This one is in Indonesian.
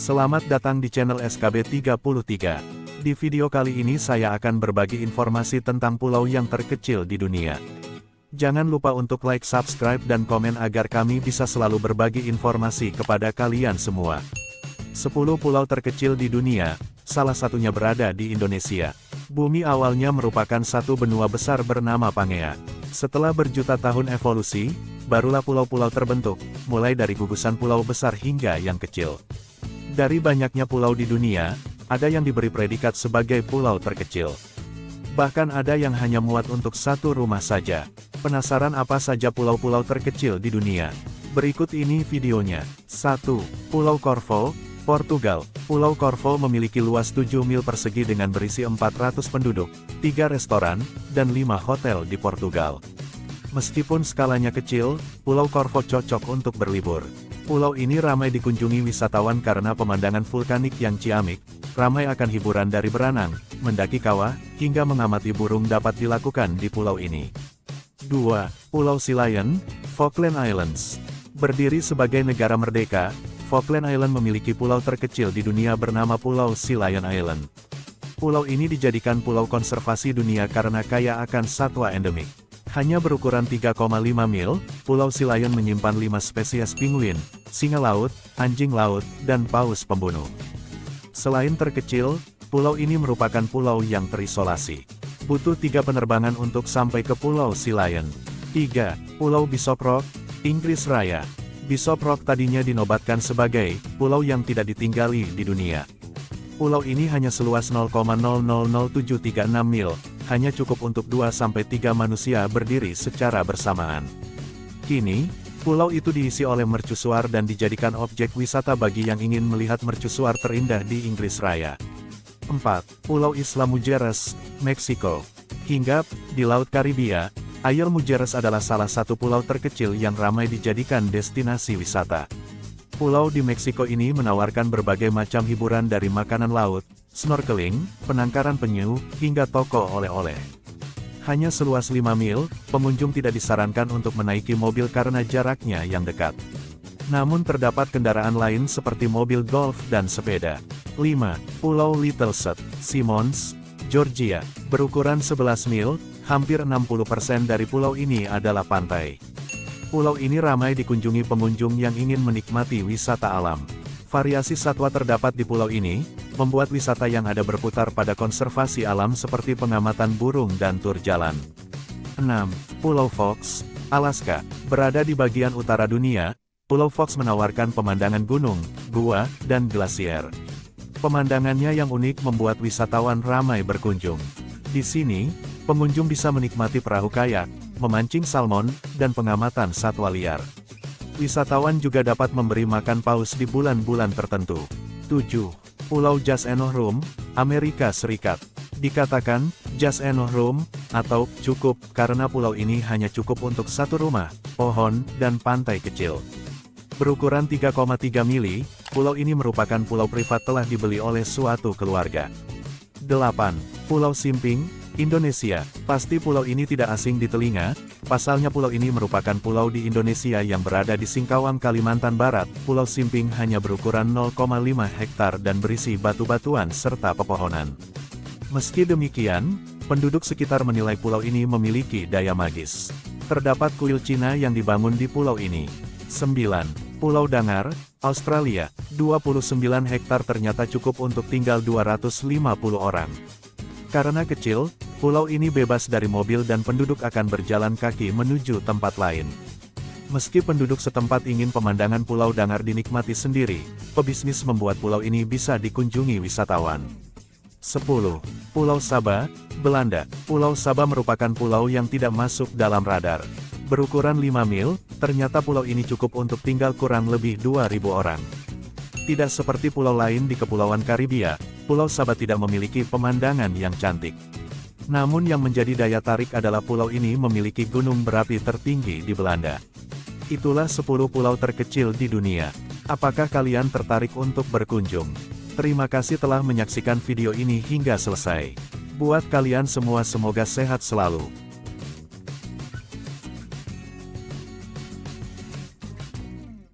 Selamat datang di channel SKB33. Di video kali ini saya akan berbagi informasi tentang pulau yang terkecil di dunia. Jangan lupa untuk like, subscribe, dan komen agar kami bisa selalu berbagi informasi kepada kalian semua. 10 pulau terkecil di dunia, salah satunya berada di Indonesia. Bumi awalnya merupakan satu benua besar bernama Pangea. Setelah berjuta tahun evolusi, barulah pulau-pulau terbentuk, mulai dari gugusan pulau besar hingga yang kecil. Dari banyaknya pulau di dunia, ada yang diberi predikat sebagai pulau terkecil. Bahkan ada yang hanya muat untuk satu rumah saja. Penasaran apa saja pulau-pulau terkecil di dunia? Berikut ini videonya. 1. Pulau Corvo, Portugal. Pulau Corvo memiliki luas 7 mil persegi dengan berisi 400 penduduk, 3 restoran, dan 5 hotel di Portugal. Meskipun skalanya kecil, Pulau Corvo cocok untuk berlibur. Pulau ini ramai dikunjungi wisatawan karena pemandangan vulkanik yang ciamik, ramai akan hiburan dari berenang, mendaki kawah, hingga mengamati burung dapat dilakukan di pulau ini. 2. Pulau Sea Lion, Falkland Islands. Berdiri sebagai negara merdeka, Falkland Island memiliki pulau terkecil di dunia bernama Pulau Sea Lion Island. Pulau ini dijadikan pulau konservasi dunia karena kaya akan satwa endemik. Hanya berukuran 3,5 mil, Pulau Sea Lion menyimpan 5 spesies penguin, singa laut, anjing laut, dan paus pembunuh. Selain terkecil, pulau ini merupakan pulau yang terisolasi. Butuh 3 penerbangan untuk sampai ke Pulau Sea Lion. 3. Pulau Bishop Rock, Inggris Raya. Bishop Rock tadinya dinobatkan sebagai pulau yang tidak ditinggali di dunia. Pulau ini hanya seluas 0,000736 mil, hanya cukup untuk 2-3 manusia berdiri secara bersamaan. Kini, pulau itu diisi oleh mercusuar dan dijadikan objek wisata bagi yang ingin melihat mercusuar terindah di Inggris Raya. 4. Pulau Isla Mujeres, Meksiko. Hinggap di Laut Karibia, Isla Mujeres adalah salah satu pulau terkecil yang ramai dijadikan destinasi wisata. Pulau di Meksiko ini menawarkan berbagai macam hiburan dari makanan laut, snorkeling, penangkaran penyu, hingga toko oleh-oleh. Hanya seluas 5 mil, pengunjung tidak disarankan untuk menaiki mobil karena jaraknya yang dekat. Namun terdapat kendaraan lain seperti mobil golf dan sepeda. 5. Pulau Little Set, Simmons, Georgia. Berukuran 11 mil, hampir 60% dari pulau ini adalah pantai. Pulau ini ramai dikunjungi pengunjung yang ingin menikmati wisata alam. Variasi satwa terdapat di pulau ini, membuat wisata yang ada berputar pada konservasi alam seperti pengamatan burung dan tur jalan. 6. Pulau Fox, Alaska. Berada di bagian utara dunia, Pulau Fox menawarkan pemandangan gunung, gua, dan glasier. Pemandangannya yang unik membuat wisatawan ramai berkunjung. Di sini, pengunjung bisa menikmati perahu kayak, memancing salmon, dan pengamatan satwa liar. Wisatawan juga dapat memberi makan paus di bulan-bulan tertentu. 7. Pulau Just Enough Room, Amerika Serikat. Dikatakan, Just Enough Room, atau cukup, karena pulau ini hanya cukup untuk satu rumah, pohon, dan pantai kecil. Berukuran 3,3 mili, pulau ini merupakan pulau privat telah dibeli oleh suatu keluarga. 8. Pulau Simping, Indonesia. Pasti pulau ini tidak asing di telinga, pasalnya pulau ini merupakan pulau di Indonesia yang berada di Singkawang, Kalimantan Barat. Pulau Simping hanya berukuran 0,5 hektar dan berisi batu-batuan serta pepohonan. Meski demikian, penduduk sekitar menilai pulau ini memiliki daya magis. Terdapat kuil Cina yang dibangun di pulau ini. 9. Pulau Dangar, Australia. 29 hektar ternyata cukup untuk tinggal 250 orang. Karena kecil, pulau ini bebas dari mobil dan penduduk akan berjalan kaki menuju tempat lain. Meski penduduk setempat ingin pemandangan Pulau Dangar dinikmati sendiri, pebisnis membuat pulau ini bisa dikunjungi wisatawan. 10. Pulau Saba, Belanda. Pulau Saba merupakan pulau yang tidak masuk dalam radar. Berukuran 5 mil, ternyata pulau ini cukup untuk tinggal kurang lebih 2.000 orang. Tidak seperti pulau lain di Kepulauan Karibia, Pulau Saba tidak memiliki pemandangan yang cantik. Namun yang menjadi daya tarik adalah pulau ini memiliki gunung berapi tertinggi di Belanda. Itulah 10 pulau terkecil di dunia. Apakah kalian tertarik untuk berkunjung? Terima kasih telah menyaksikan video ini hingga selesai. Buat kalian semua semoga sehat selalu.